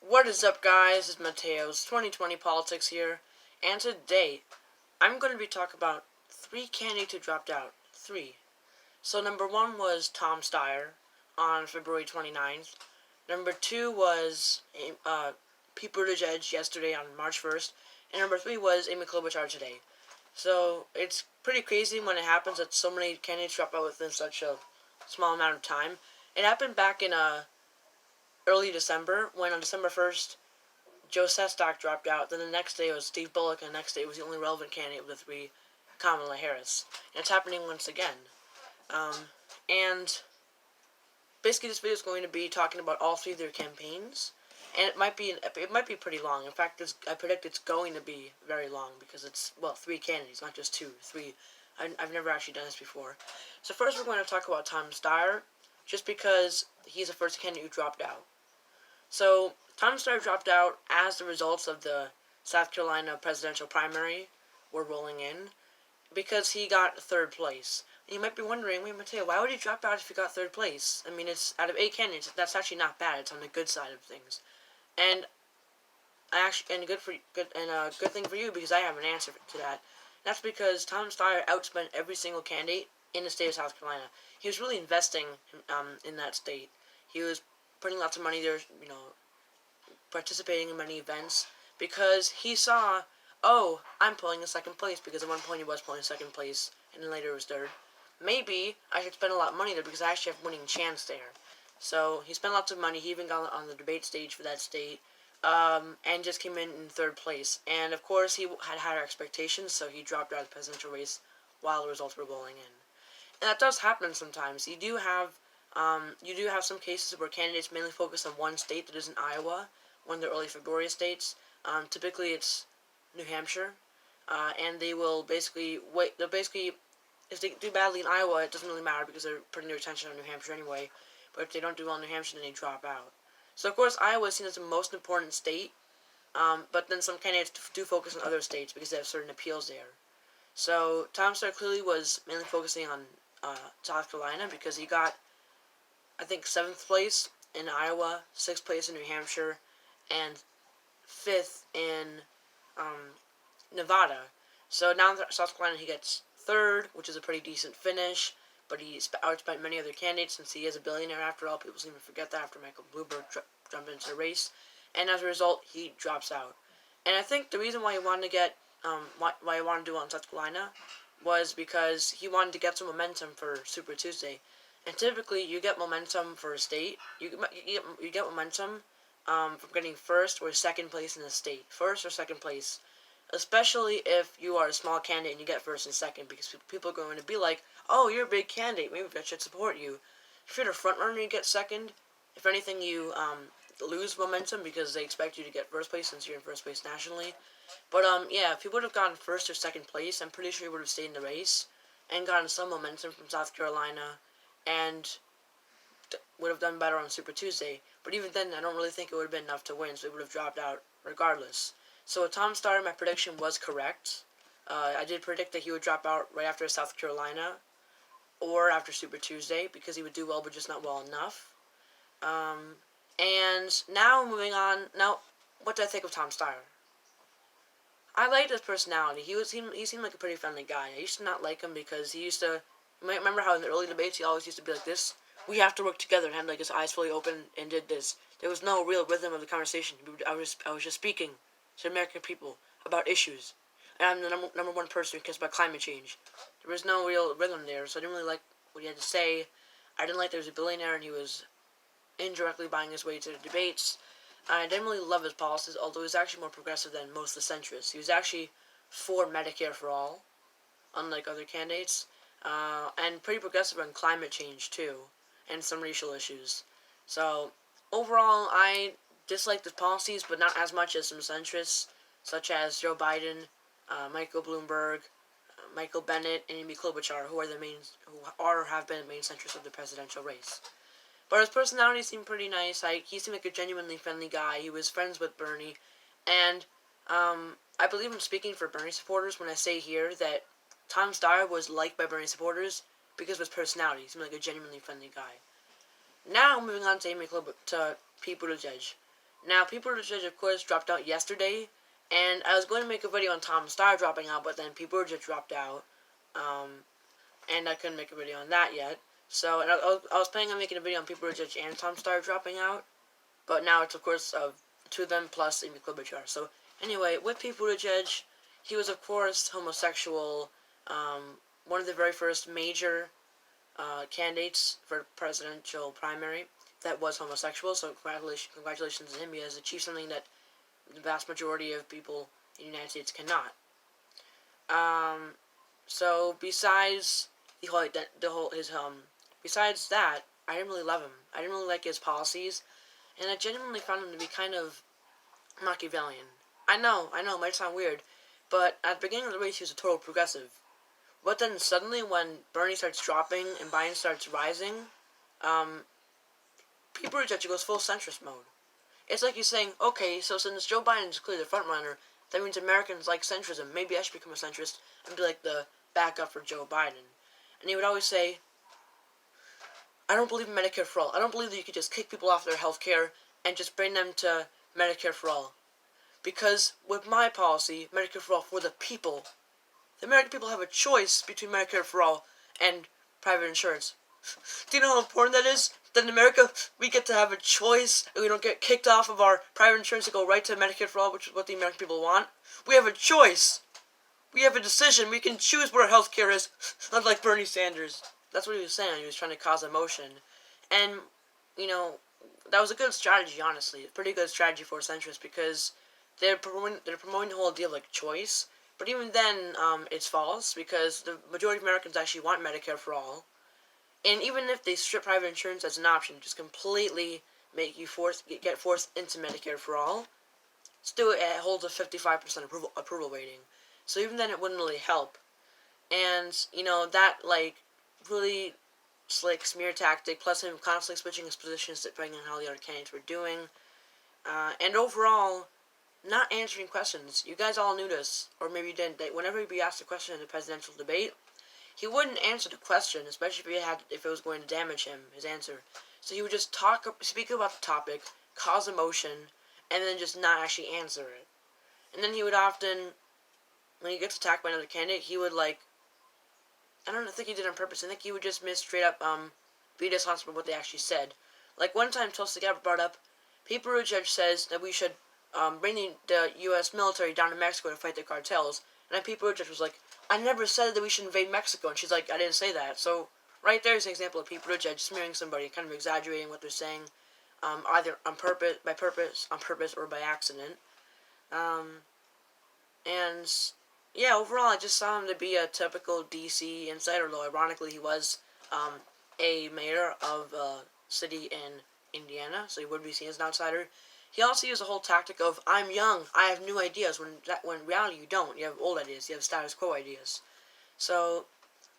What is up, guys? It's Mateo's 2020 Politics here, and today I'm going to be talking about 3 candidates who dropped out. 3. So, number 1 was Tom Steyer on February 29th. Number 2 was Pete Buttigieg yesterday on March 1st. And number 3 was Amy Klobuchar today. So, it's pretty crazy when it happens that so many candidates drop out within such a small amount of time. It happened back in early December, when on December 1st, Joe Sestak dropped out. Then the next day it was Steve Bullock, and the next day it was the only relevant candidate of the 3, Kamala Harris. And it's happening once again. And basically this video is going to be talking about all 3 of their campaigns. And it might be pretty long. In fact, I predict it's going to be very long because it's, 3 candidates, not just 2, 3. I've never actually done this before. So first we're going to talk about Tom Steyer, just because he's the first candidate who dropped out. So, Tom Steyer dropped out as the results of the South Carolina presidential primary were rolling in because he got 3rd place. And you might be wondering, wait, Mateo, why would he drop out if he got 3rd place? I mean, it's out of 8 candidates, that's actually not bad. It's on the good side of things. And a good thing for you, because I have an answer to that. That's because Tom Steyer outspent every single candidate in the state of South Carolina. He was really investing in that state. He was putting lots of money there, participating in many events, because he saw, oh, I'm pulling in 2nd place, because at one point he was pulling 2nd place, and then later it was 3rd. Maybe I should spend a lot of money there, because I actually have a winning chance there. So he spent lots of money. He even got on the debate stage for that state, and just came in 3rd place. And of course, he had higher expectations, so he dropped out of the presidential race while the results were rolling in. And that does happen sometimes. You do have some cases where candidates mainly focus on one state that isn't Iowa, one of the early February states. Typically, it's New Hampshire, and they will basically wait. They'll basically, if they do badly in Iowa, it doesn't really matter because they're putting their attention on New Hampshire anyway. But if they don't do well in New Hampshire, then they drop out. So of course, Iowa is seen as the most important state, but then some candidates do focus on other states because they have certain appeals there. So Tom Steyer clearly was mainly focusing on South Carolina because he got, I think, 7th place in Iowa, 6th place in New Hampshire, and 5th in Nevada. So now in South Carolina he gets 3rd, which is a pretty decent finish, but he outspent many other candidates since he is a billionaire after all. People seem to forget that after Michael Bloomberg jumped into the race. And as a result, he drops out. And I think the reason why he wanted to get, why he wanted to do it on South Carolina was because he wanted to get some momentum for Super Tuesday. And typically, you get momentum for a state. You get momentum from getting 1st or 2nd place in the state. 1st or 2nd place. Especially if you are a small candidate and you get 1st and 2nd, because people are going to be like, oh, you're a big candidate, maybe I should support you. If you're the front runner and you get 2nd, if anything, you lose momentum because they expect you to get 1st place since you're in 1st place nationally. But yeah, if he would have gotten 1st or 2nd place, I'm pretty sure he would have stayed in the race and gotten some momentum from South Carolina and would have done better on Super Tuesday. But even then, I don't really think it would have been enough to win, so he would have dropped out regardless. So with Tom Steyer, my prediction was correct. I did predict that he would drop out right after South Carolina or after Super Tuesday because he would do well, but just not well enough. And now moving on. Now, what did I think of Tom Steyer? I liked his personality. He seemed like a pretty friendly guy. I used to not like him because he used to. You might remember how in the early debates he always used to be like this. We have to work together, and had like his eyes fully open and did this. There was no real rhythm of the conversation. I was just speaking to American people about issues, and I'm the number one person who cares about climate change. There was no real rhythm there, so I didn't really like what he had to say. I didn't like that he was a billionaire and he was indirectly buying his way to the debates. I didn't really love his policies, although he was actually more progressive than most of the centrists. He was actually for Medicare for all, unlike other candidates, and pretty progressive on climate change too, and some racial issues. So overall, I disliked his policies, but not as much as some centrists, such as Joe Biden, Michael Bloomberg, Michael Bennet, and Amy Klobuchar, who have been the main centrists of the presidential race. But his personality seemed pretty nice. He seemed like a genuinely friendly guy. He was friends with Bernie, and I believe I'm speaking for Bernie supporters when I say here that Tom Steyer was liked by Bernie supporters because of his personality. He seemed like a genuinely friendly guy. Now moving on to Pete Buttigieg. Now, Pete Buttigieg, of course, dropped out yesterday, and I was going to make a video on Tom Steyer dropping out, but then Pete Buttigieg dropped out, and I couldn't make a video on that yet. So, and I was planning on making a video on Pete Buttigieg and Tom Steyer dropping out, but now it's, of course, two of them plus Amy Klobuchar. So, anyway, with Pete Buttigieg, he was, of course, homosexual, one of the very first major candidates for presidential primary that was homosexual, so congratulations to him. He has achieved something that the vast majority of people in the United States cannot. So besides besides that, I didn't really love him. I didn't really like his policies, and I genuinely found him to be kind of Machiavellian. I know, it might sound weird, but at the beginning of the race, he was a total progressive. But then suddenly, when Bernie starts dropping and Biden starts rising, Pete Buttigieg goes full centrist mode. It's like he's saying, okay, so since Joe Biden is clearly the front runner, that means Americans like centrism. Maybe I should become a centrist and be like the backup for Joe Biden. And he would always say, I don't believe in Medicare for all. I don't believe that you could just kick people off their health care and just bring them to Medicare for all. Because with my policy, Medicare for all for the people, the American people have a choice between Medicare for all and private insurance. Do you know how important that is? That in America, we get to have a choice, and we don't get kicked off of our private insurance to go right to Medicare for all, which is what the American people want. We have a choice. We have a decision. We can choose what our health care is, unlike Bernie Sanders. That's what he was saying. He was trying to cause emotion. And, that was a good strategy, honestly. A pretty good strategy for a centrist, because they're promoting the whole idea of, choice. But even then, it's false, because the majority of Americans actually want Medicare for all. And even if they strip private insurance as an option, just completely make you get forced into Medicare for all, still it holds a 55% approval rating. So even then, it wouldn't really help. And that really slick smear tactic, plus him constantly switching his positions depending on how the other candidates were doing, and overall, not answering questions. You guys all knew this, or maybe you didn't. That whenever he'd be asked a question in the presidential debate, he wouldn't answer the question, especially if it was going to damage him, his answer. So he would just speak about the topic, cause emotion, and then just not actually answer it. And then he would often, when he gets attacked by another candidate, he would I don't think he did it on purpose. I think he would just straight up be dishonest with what they actually said. Like one time, Tulsi Gabbard brought up, Pete Buttigieg says that we should bring the U.S. military down to Mexico to fight the cartels. And then Pete Buttigieg was like, I never said that we should invade Mexico. And she's like, I didn't say that. So right there is an example of Pete Buttigieg smearing somebody, kind of exaggerating what they're saying, either on purpose, or by accident. And yeah, overall, I just saw him to be a typical DC insider, though ironically he was a mayor of a city in Indiana, so he would be seen as an outsider. He also used the whole tactic of, I'm young, I have new ideas, when in reality you don't. You have old ideas, you have status quo ideas. So,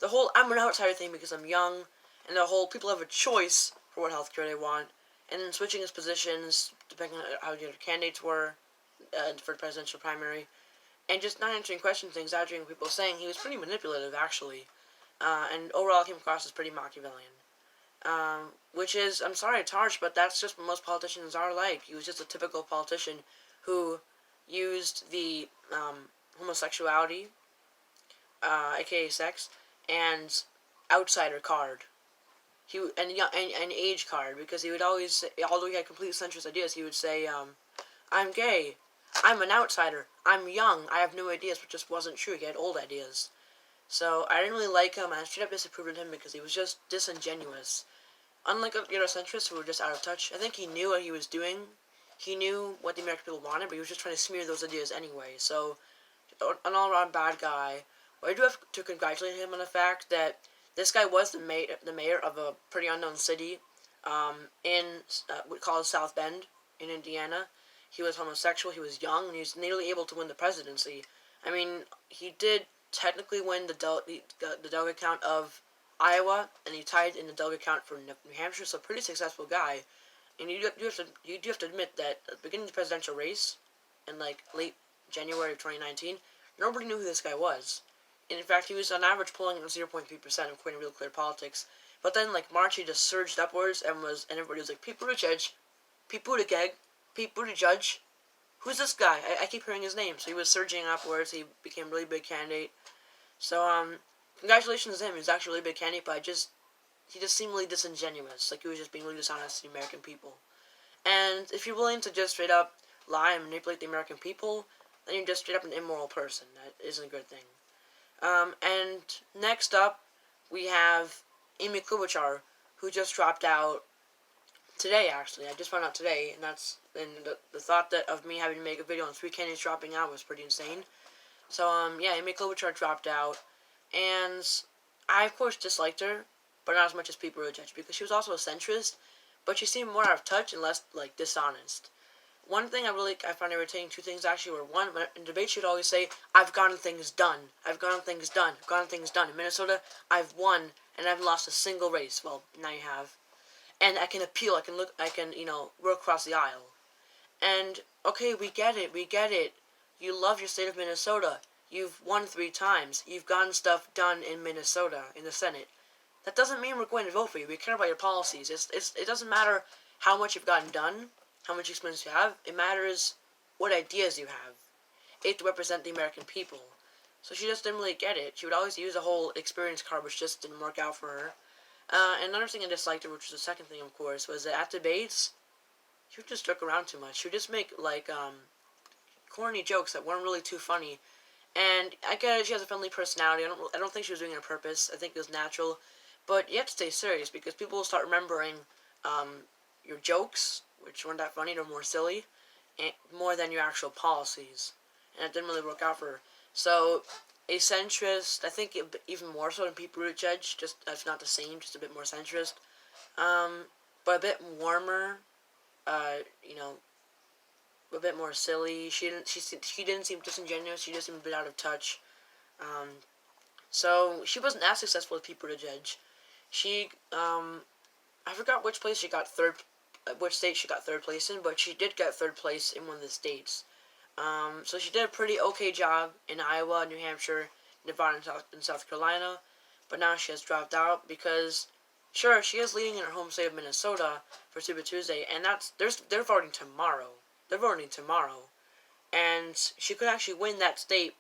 the whole I'm an outsider thing because I'm young, and the whole people have a choice for what healthcare they want, and then switching his positions, depending on how the other candidates were for the presidential primary, and just not answering questions and exaggerating what people were saying. He was pretty manipulative, actually, and overall came across as pretty Machiavellian. Which is, I'm sorry it's harsh, but that's just what most politicians are like. He was just a typical politician who used the homosexuality, aka sex, and outsider card. An age card, because he would always say, although he had complete centrist ideas, he would say, I'm gay, I'm an outsider, I'm young, I have new ideas, but just wasn't true. He had old ideas. So I didn't really like him, and I straight up disapproved of him because he was just disingenuous. Unlike the other centrists who were just out of touch, I think he knew what he was doing. He knew what the American people wanted, but he was just trying to smear those ideas anyway. So, an all-around bad guy. But I do have to congratulate him on the fact that this guy was the mayor of a pretty unknown city called South Bend in Indiana. He was homosexual, he was young, and he was nearly able to win the presidency. I mean, he did technically win the delegate count of Iowa, and he tied in the delegate count for New Hampshire, so pretty successful guy. And you do have to admit that at the beginning of the presidential race, in late January of 2019, nobody knew who this guy was. And in fact, he was on average polling at 0.3%, according to Real Clear Politics. But then, March, he just surged upwards, and everybody was like, Pete Buttigieg, Pete Buttigieg. Who's this guy? I keep hearing his name. So he was surging upwards. He became a really big candidate. So congratulations to him. He's actually a really big candidate, but he just seemed really disingenuous. Like he was just being really dishonest to the American people. And if you're willing to just straight up lie and manipulate the American people, then you're just straight up an immoral person. That isn't a good thing. And next up, we have Amy Klobuchar, who just dropped out today. Actually, I just found out today, and the thought that of me having to make a video on 3 candidates dropping out was pretty insane. So yeah, Amy Klobuchar dropped out, and I of course disliked her, but not as much as Pete Buttigieg because she was also a centrist, but she seemed more out of touch and less like dishonest. One thing I found irritating, two things actually were, one, in debates she'd always say, I've gotten things done, I've gotten things done, I've gotten things done. In Minnesota, I've won, and I haven't lost a single race. Well, now you have. And I can appeal, I can, work across the aisle. And, okay, we get it. You love your state of Minnesota. You've won 3 times. You've gotten stuff done in Minnesota, in the Senate. That doesn't mean we're going to vote for you. We care about your policies. It doesn't matter how much you've gotten done, how much experience you have. It matters what ideas you have. It to represent the American people. So she just didn't really get it. She would always use a whole experience card, which just didn't work out for her. And another thing I disliked her, which was the second thing, of course, was that at debates, she would just joke around too much. She would just make, corny jokes that weren't really too funny. And I get it, she has a friendly personality. I don't think she was doing it on purpose. I think it was natural. But you have to stay serious, because people will start remembering, your jokes, which weren't that funny, they're more silly, and more than your actual policies. And it didn't really work out for her. So, a centrist, I think even more so than Pete Buttigieg, just, that's not the same, just a bit more centrist. But a bit warmer, a bit more silly. She didn't seem disingenuous, she just seemed a bit out of touch. So, she wasn't as successful as Pete Buttigieg. She, I forgot which state she got third place in, but she did get third place in one of the states. So she did a pretty okay job in Iowa, New Hampshire, Nevada, and South Carolina, but now she has dropped out because, sure, she is leading in her home state of Minnesota for Super Tuesday, and they're voting tomorrow. And she could actually win that state,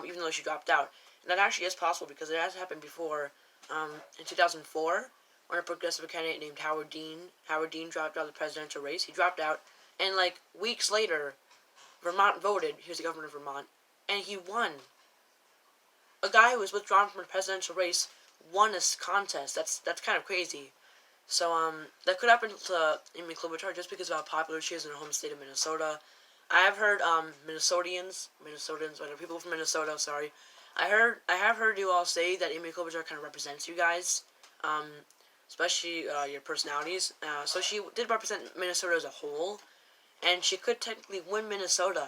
even though she dropped out. And that actually is possible because it has happened before. In 2004, when a progressive candidate named Howard Dean dropped out of the presidential race. He dropped out, and weeks later, Vermont voted. He was the governor of Vermont, and he won. A guy who was withdrawn from the presidential race won a contest. That's kind of crazy. So that could happen to Amy Klobuchar just because of how popular she is in her home state of Minnesota. I have heard Minnesotans, whatever, people from Minnesota. Sorry, I have heard you all say that Amy Klobuchar kind of represents you guys, especially your personalities. So she did represent Minnesota as a whole, and she could technically win Minnesota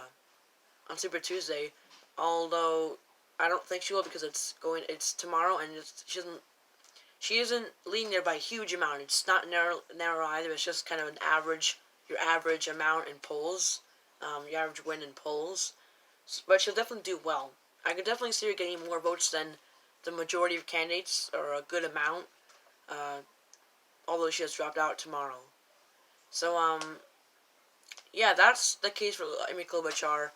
on Super Tuesday, although I don't think she will because it's tomorrow, and she isn't leading there by a huge amount. It's not narrow either. It's just kind of your average amount in polls, your average win in polls. But she'll definitely do well. I could definitely see her getting more votes than the majority of candidates, or a good amount, although she has dropped out tomorrow. So, yeah, that's the case for Amy Klobuchar.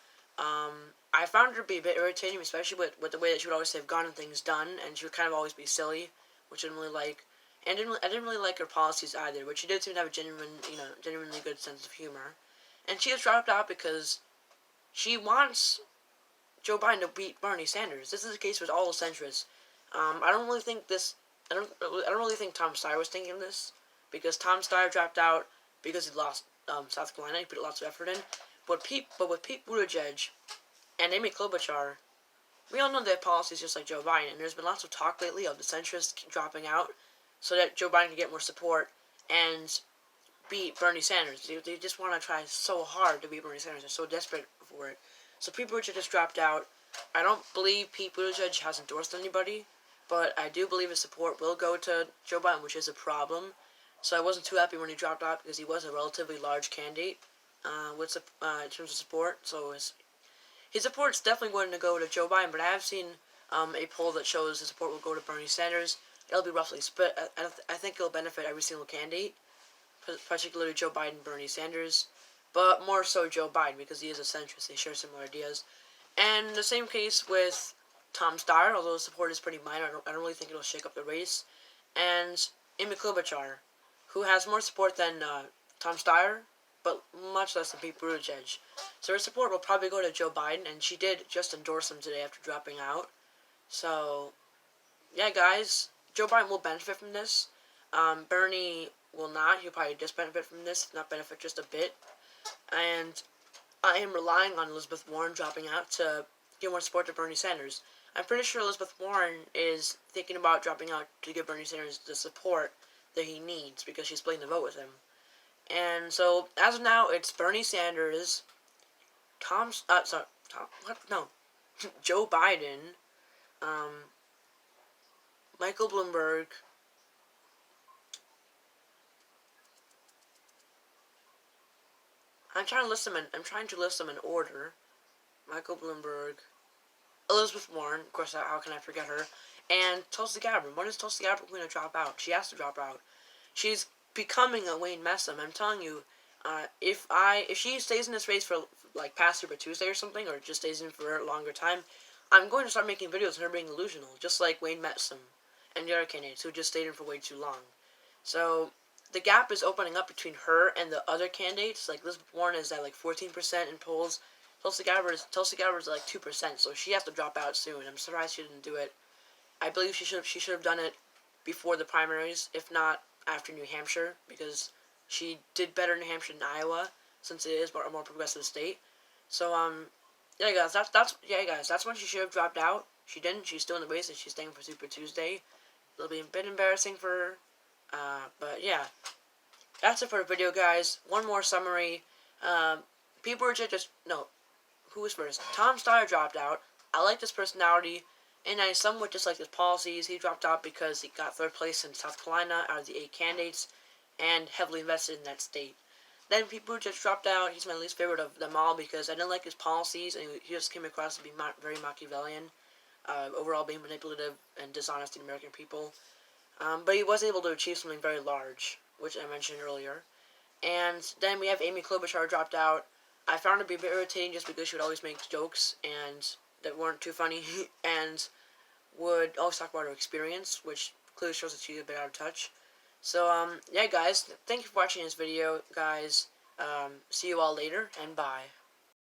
I found her to be a bit irritating, especially with the way that she would always say, I've gotten things done, and she would kind of always be silly, which I didn't really like. And I didn't really like her policies either, but she did seem to have a genuinely good sense of humor. And she has dropped out because she wants Joe Biden to beat Bernie Sanders. This is the case with all the centrists. I don't really think Tom Steyer was thinking this, because Tom Steyer dropped out because he lost South Carolina. He put lots of effort in. But with Pete Buttigieg and Amy Klobuchar, we all know they have policies just like Joe Biden, and there's been lots of talk lately of the centrists dropping out so that Joe Biden can get more support and beat Bernie Sanders. They just want to try so hard to beat Bernie Sanders. They're so desperate for it. So Pete Buttigieg just dropped out. I don't believe Pete Buttigieg has endorsed anybody, but I do believe his support will go to Joe Biden, which is a problem. So I wasn't too happy when he dropped out because he was a relatively large candidate in terms of support. So his support's definitely going to go to Joe Biden, but I have seen a poll that shows his support will go to Bernie Sanders. It'll be roughly split. I think it'll benefit every single candidate, particularly Joe Biden and Bernie Sanders. but more so Joe Biden because he is a centrist. They share similar ideas. And the same case with Tom Steyer, although his support is pretty minor. I don't really think it'll shake up the race. And Amy Klobuchar, who has more support than Tom Steyer, but much less than Pete Buttigieg. So her support will probably go to Joe Biden, and she did just endorse him today after dropping out. So, yeah, guys, Joe Biden will benefit from this. Bernie will not. He'll probably just benefit from this, not benefit just a bit. And I am relying on Elizabeth Warren dropping out to give more support to Bernie Sanders. I'm pretty sure Elizabeth Warren is thinking about dropping out to give Bernie Sanders the support that he needs because she's splitting the vote with him. And so, as of now, it's Bernie Sanders, Joe Biden, Michael Bloomberg, I'm trying to list them in order. Michael Bloomberg, Elizabeth Warren, of course, how can I forget her? And Tulsi Gabbard. When is Tulsi Gabbard going to drop out? She has to drop out. She's becoming a Wayne Messam. I'm telling you, if she stays in this race for like past Super Tuesday or something, or just stays in for a longer time, I'm going to start making videos of her being delusional, just like Wayne Messam and the other candidates who just stayed in for way too long. So the gap is opening up between her and the other candidates. Like Elizabeth Warren is at like 14% in polls. Tulsi Gabbard is at like 2%, so she has to drop out soon. I'm surprised she didn't do it. I believe she should have done it before the primaries, if not after New Hampshire, because she did better in New Hampshire than Iowa, since it is a more progressive state. So yeah guys, that's when she should have dropped out. She didn't. She's still in the race and she's staying for Super Tuesday. It'll be a bit embarrassing for her. But yeah, that's it for the video, guys. One more summary. People were who was first? Tom Steyer dropped out. I like his personality, and I somewhat dislike his policies. He dropped out because he got third place in South Carolina out of the 8 candidates, and heavily invested in that state. Then Pete Buttigieg dropped out. He's my least favorite of them all because I didn't like his policies, and he just came across to be very Machiavellian, overall being manipulative and dishonest to the American people. But he was able to achieve something very large, which I mentioned earlier. And then we have Amy Klobuchar dropped out. I found her to be a bit irritating just because she would always make jokes and that weren't too funny and would always talk about her experience, which clearly shows that she's a bit out of touch. So, yeah, guys, thank you for watching this video, guys. See you all later, and bye.